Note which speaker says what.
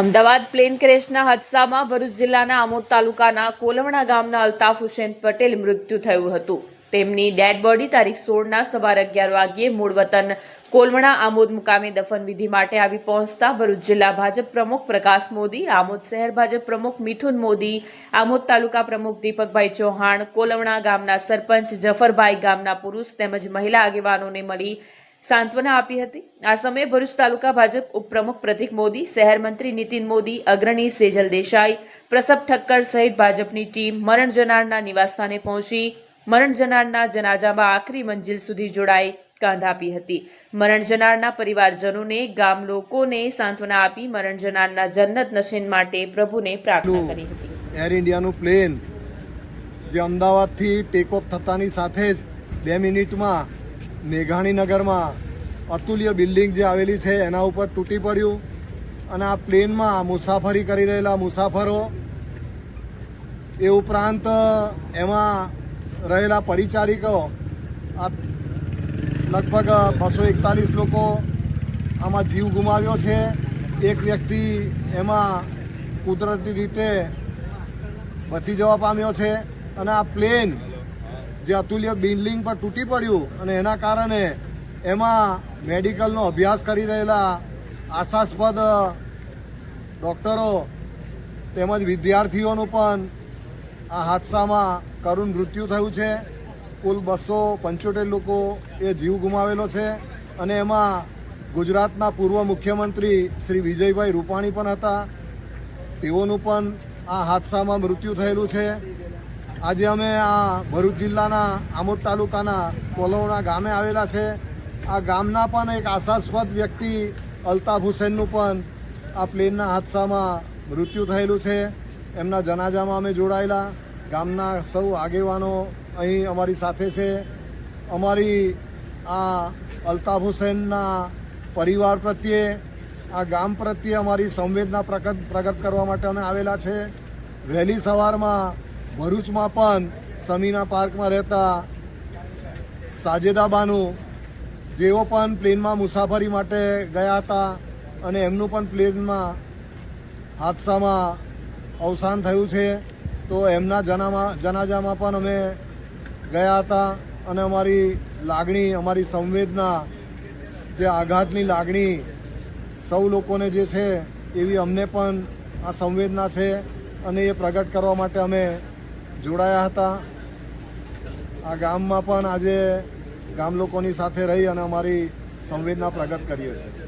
Speaker 1: Ahmedabad plane ક્રેશના હાદસામાં Bharuch જિલ્લાના આમોદ તાલુકાના કોલવણા ગામના અલ્તાફ હુસેન પટેલ મૃત્યુ થયું હતું। તેમની ડેડ બોડી તારીખ 16ના સવારે 11 વાગ્યે મૂળ વતન કોલવણા આમોદ મુકામે દફનવિધિ માટે આવી પહોંચતા ભરૂચ જિલ્લા ભાજપ પ્રમુખ પ્રકાશ મોદી, આમોદ શહેર ભાજપ પ્રમુખ મિથુન મોદી, આમોદ તાલુકા પ્રમુખ દીપકભાઈ ચૌહાણ, કોલવણા ગામના સરપંચ જફરભાઈ, ગામના પુરુષ તેમજ મહિલા આગેવાનોને મળી सांत्वना आपी हती। आ समये भरूच तालुका भाजप उपप्रमुख प्रतीक मोदी, शहर मंत्री नितिन मोदी, अग्रणी सेजल देसाई, प्रसभ ठक्कर सहित भाजपनी टीम मरण जनारना निवासस्थाने पहोंची मरण जनारना जनाजामां आखरी मंजिल सुधी जोड़ाई कांध आपी हती। मरण जनारना परिवारजनोने गाम लोकोने सांत्वना आपी मरण जनारना जन्नत नसीब माटे प्रभुने प्रार्थना करी हती।
Speaker 2: एयर इंडियानुं प्लेन जे अमदावादथी टेक ऑफ थतानी साथे ज 2 मिनिटमां मेघाणीनगરમાં અતુલ્ય બિલ્ડિંગ જે આવેલી છે એના ઉપર તૂટી પડ્યું અને આ પ્લેનમાં મુસાફરી કરી રહેલા મુસાફરો એ ઉપરાંત એમાં રહેલા પરિચારિકો આ લગભગ 241 લોકો આમાં જીવ ગુમાવ્યો છે। એક વ્યક્તિ એમાં કુદરતી રીતે બચી જવા પામ્યો છે અને આ પ્લેન જે અતુલ્ય બિલ્ડિંગ પર તૂટી પડ્યું અને એના કારણે એમાં મેડિકલનો અભ્યાસ કરી રહેલા આશાસ્પદ ડૉક્ટરો તેમજ વિદ્યાર્થીઓનું પણ આ હાદસામાં કરુણ મૃત્યુ થયું છે। કુલ 275 લોકો એ જીવ ગુમાવેલો છે અને એમાં ગુજરાતના પૂર્વ મુખ્યમંત્રી શ્રી વિજયભાઈ રૂપાણી પણ હતા। તેઓનું પણ આ હાદસામાં મૃત્યુ થયેલું છે। આજે અમે આ ભરૂચ જિલ્લાના આમોદ તાલુકાના કોલવણા ગામે આવેલા છે। આ ગામના પણ એક આશાસ્પદ વ્યક્તિ અલ્તાફ હુસેનનું પણ આ પ્લેનના હાદસામાં મૃત્યુ થયેલું છે। એમના જનાજામાં અમે જોડાયેલા ગામના સૌ આગેવાનો અહીં અમારી સાથે છે। અમારી આ અલ્તાફ હુસેનના પરિવાર પ્રત્યે, આ ગામ પ્રત્યે અમારી સંવેદના પ્રગટ કરવા માટે અમે આવેલા છે। વહેલી સવારમાં ભરૂચમાં પણ સમીના પાર્કમાં રહેતા સાજેદાબાનું જેઓ પણ પ્લેનમાં મુસાફરી માટે ગયા હતા અને એમનું પણ પ્લેનમાં હાદસામાં અવસાન થયું છે। તો એમના જનાજામાં પણ અમે ગયા હતા અને અમારી લાગણી, અમારી સંવેદના, જે આઘાતની લાગણી સૌ લોકોને જે છે એવી અમને પણ આ સંવેદના છે અને એ પ્રગટ કરવા માટે અમે જોડાયા હતા। આ ગામમાં પણ આજે ગામ લોકોની સાથે રહી અને અમારી સંવેદના પ્રગટ કરીએ છીએ।